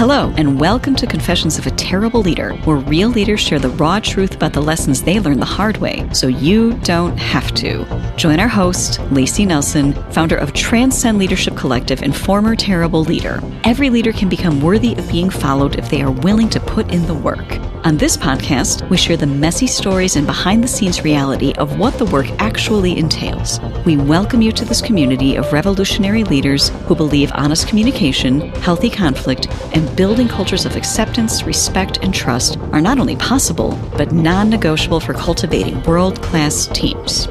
Hello, and welcome to Confessions of a Terrible Leader, where real leaders share the raw truth about the lessons they learned the hard way, so you don't have to. Join our host, Layci Nelson, founder of Transcend Leadership Collective and former terrible leader. Every leader can become worthy of being followed if they are willing to put in the work. On this podcast, we share the messy stories and behind-the-scenes reality of what the work actually entails. We welcome you to this community of revolutionary leaders who believe honest communication, healthy conflict, and building cultures of acceptance, respect, and trust are not only possible, but non-negotiable for cultivating world-class teams.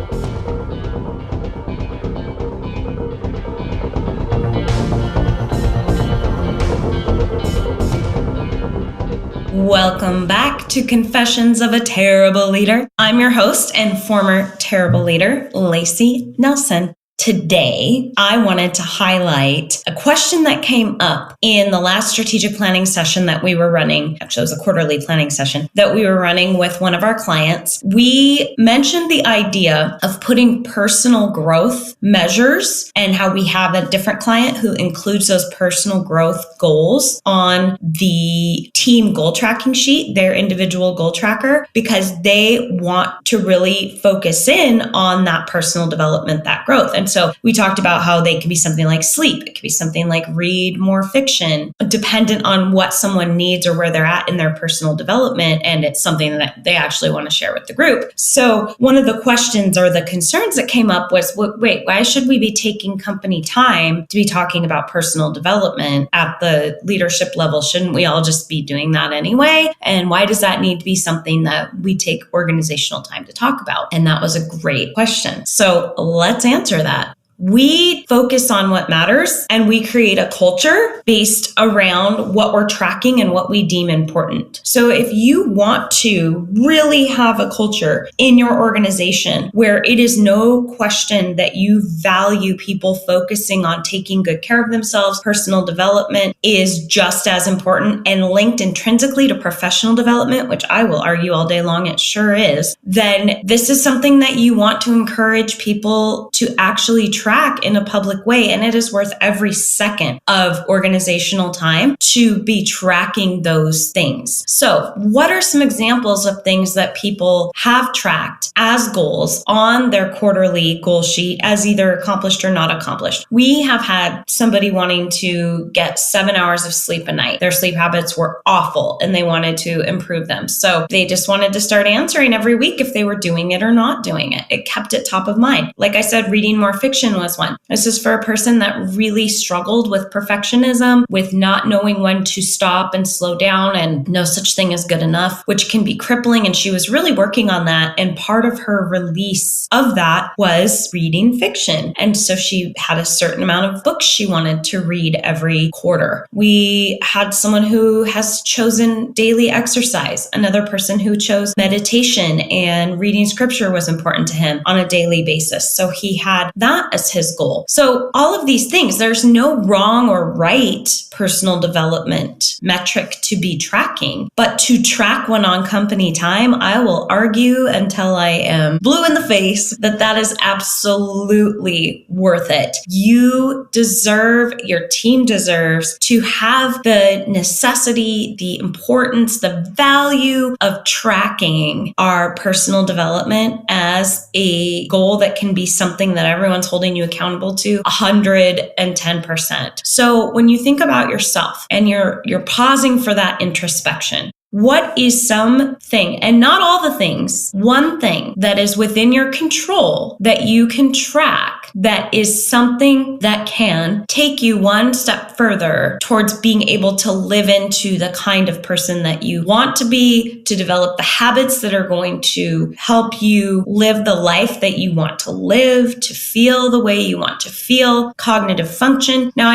Welcome back to Confessions of a Terrible Leader. I'm your host and former terrible leader, Layci Nelson. Today, I wanted to highlight a question that came up in the last strategic planning session that we were running. Actually, it was a quarterly planning session that we were running with one of our clients. We mentioned the idea of putting personal growth measures and how we have a different client who includes those personal growth goals on the team goal tracking sheet, their individual goal tracker, because they want to really focus in on that personal development, that growth. And so we talked about how they can be something like sleep. It could be something like read more fiction, dependent on what someone needs or where they're at in their personal development. And it's something that they actually want to share with the group. So one of the questions or the concerns that came up was, wait, why should we be taking company time to be talking about personal development at the leadership level? Shouldn't we all just be doing that anyway? And why does that need to be something that we take organizational time to talk about? And that was a great question. So let's answer that. We focus on what matters and we create a culture based around what we're tracking and what we deem important. So if you want to really have a culture in your organization where it is no question that you value people focusing on taking good care of themselves, personal development is just as important and linked intrinsically to professional development, which I will argue all day long it sure is, then this is something that you want to encourage people to actually track in a public way. And it is worth every second of organizational time to be tracking those things. So what are some examples of things that people have tracked as goals on their quarterly goal sheet as either accomplished or not accomplished? We have had somebody wanting to get 7 hours of sleep a night. Their sleep habits were awful and they wanted to improve them. So they just wanted to start answering every week if they were doing it or not doing it. It kept it top of mind. Like I said, reading more fiction was one. This is for a person that really struggled with perfectionism, with not knowing when to stop and slow down and no such thing as good enough, which can be crippling. And she was really working on that. And part of her release of that was reading fiction. And so she had a certain amount of books she wanted to read every quarter. We had someone who has chosen daily exercise, another person who chose meditation, and reading scripture was important to him on a daily basis. So he had that as his goal. So all of these things, there's no wrong or right personal development metric to be tracking, but to track one on company time, I will argue until I am blue in the face that that is absolutely worth it. You deserve, your team deserves to have the necessity, the importance, the value of tracking our personal development as a goal that can be something that everyone's holding you accountable to 110%. So when you think about yourself and you're pausing for that introspection, what is something, and not all the things, one thing that is within your control that you can track that is something that can take you one step further towards being able to live into the kind of person that you want to be, to develop the habits that are going to help you live the life that you want to live, to feel the way you want to feel, cognitive function. Now,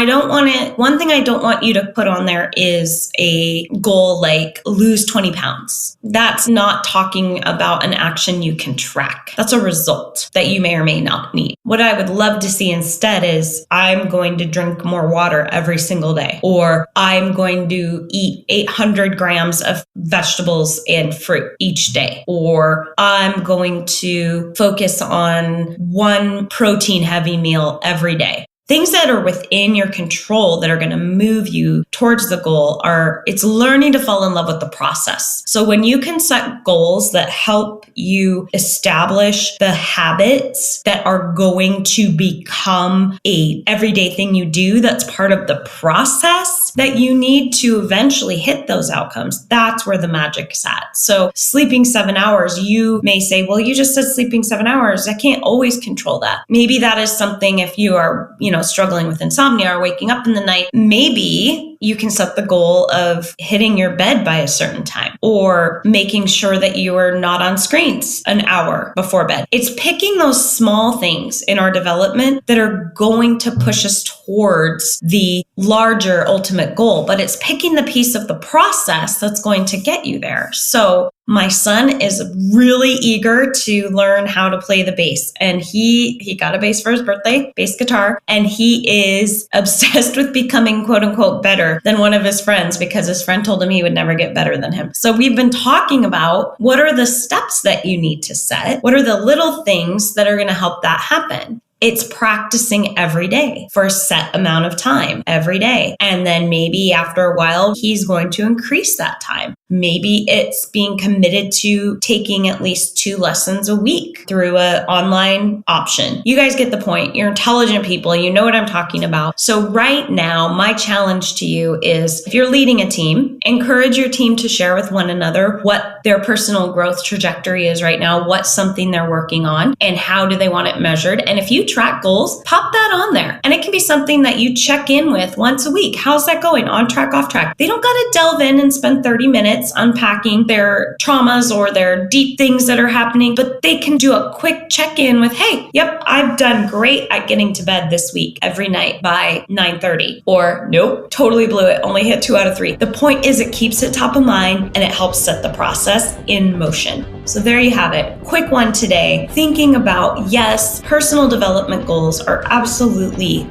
one thing I don't want you to put on there is a goal like lose 20 pounds. That's not talking about an action you can track. That's a result that you may or may not need. What I would love to see instead is I'm going to drink more water every single day, or I'm going to eat 800 grams of vegetables and fruit each day, or I'm going to focus on one protein heavy meal every day. Things that are within your control that are going to move you towards the goal it's learning to fall in love with the process. So when you can set goals that help you establish the habits that are going to become a everyday thing you do, that's part of the process that you need to eventually hit those outcomes, that's where the magic is at. So sleeping 7 hours, you may say, well, you just said sleeping 7 hours. I can't always control that. Maybe that is something if you are, struggling with insomnia or waking up in the night, maybe you can set the goal of hitting your bed by a certain time or making sure that you are not on screens an hour before bed. It's picking those small things in our development that are going to push us towards the larger ultimate goal, but it's picking the piece of the process that's going to get you there. So my son is really eager to learn how to play the bass, and he got a bass for his birthday, bass guitar, and he is obsessed with becoming quote unquote better than one of his friends because his friend told him he would never get better than him. So we've been talking about what are the steps that you need to set? What are the little things that are going to help that happen? It's practicing every day for a set amount of time every day. And then maybe after a while, he's going to increase that time. Maybe it's being committed to taking at least 2 lessons a week through an online option. You guys get the point. You're intelligent people. You know what I'm talking about. So right now, my challenge to you is if you're leading a team, encourage your team to share with one another what their personal growth trajectory is right now, what's something they're working on, and how do they want it measured. And if you track goals, pop that on there. And it can be something that you check in with once a week. How's that going? On track, off track. They don't got to delve in and spend 30 minutes unpacking their traumas or their deep things that are happening, but they can do a quick check-in with, hey, yep, I've done great at getting to bed this week every night by 9:30. Or nope, totally blew it, only hit 2 out of 3. The point is it keeps it top of mind and it helps set the process in motion. So there you have it. Quick one today. Thinking about, yes, personal development goals are absolutely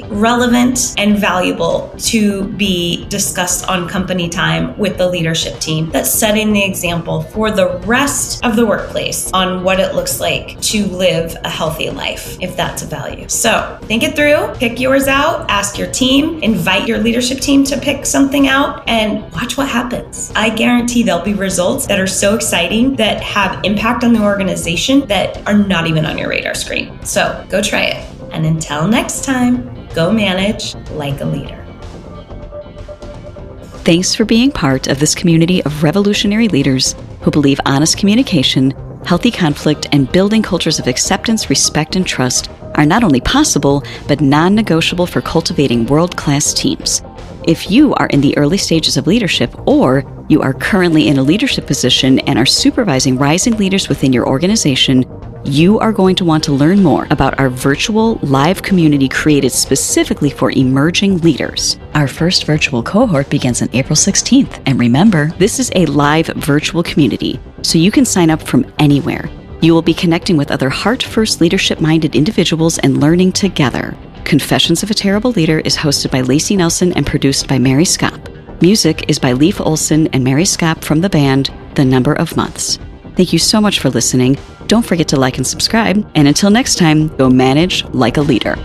relevant and valuable to be discussed on company time with the leadership team that's setting the example for the rest of the workplace on what it looks like to live a healthy life, if that's a value. So think it through, pick yours out, ask your team, invite your leadership team to pick something out, and watch what happens. I guarantee there'll be results that are so exciting that have impact on the organization that are not even on your radar screen. So go try it. And until next time, go manage like a leader. Thanks for being part of this community of revolutionary leaders who believe honest communication, healthy conflict, and building cultures of acceptance, respect, and trust are not only possible, but non-negotiable for cultivating world-class teams. If you are in the early stages of leadership, or you are currently in a leadership position and are supervising rising leaders within your organization, you are going to want to learn more about our virtual live community created specifically for emerging leaders. Our first virtual cohort begins on April 16th. And remember, this is a live virtual community, so you can sign up from anywhere. You will be connecting with other heart-first leadership-minded individuals and learning together. Confessions of a Terrible Leader is hosted by Layci Nelson and produced by Mary Scopp. Music is by Leif Olson and Mary Scopp from the band The Number of Months. Thank you so much for listening. Don't forget to like and subscribe. And until next time, go manage like a leader.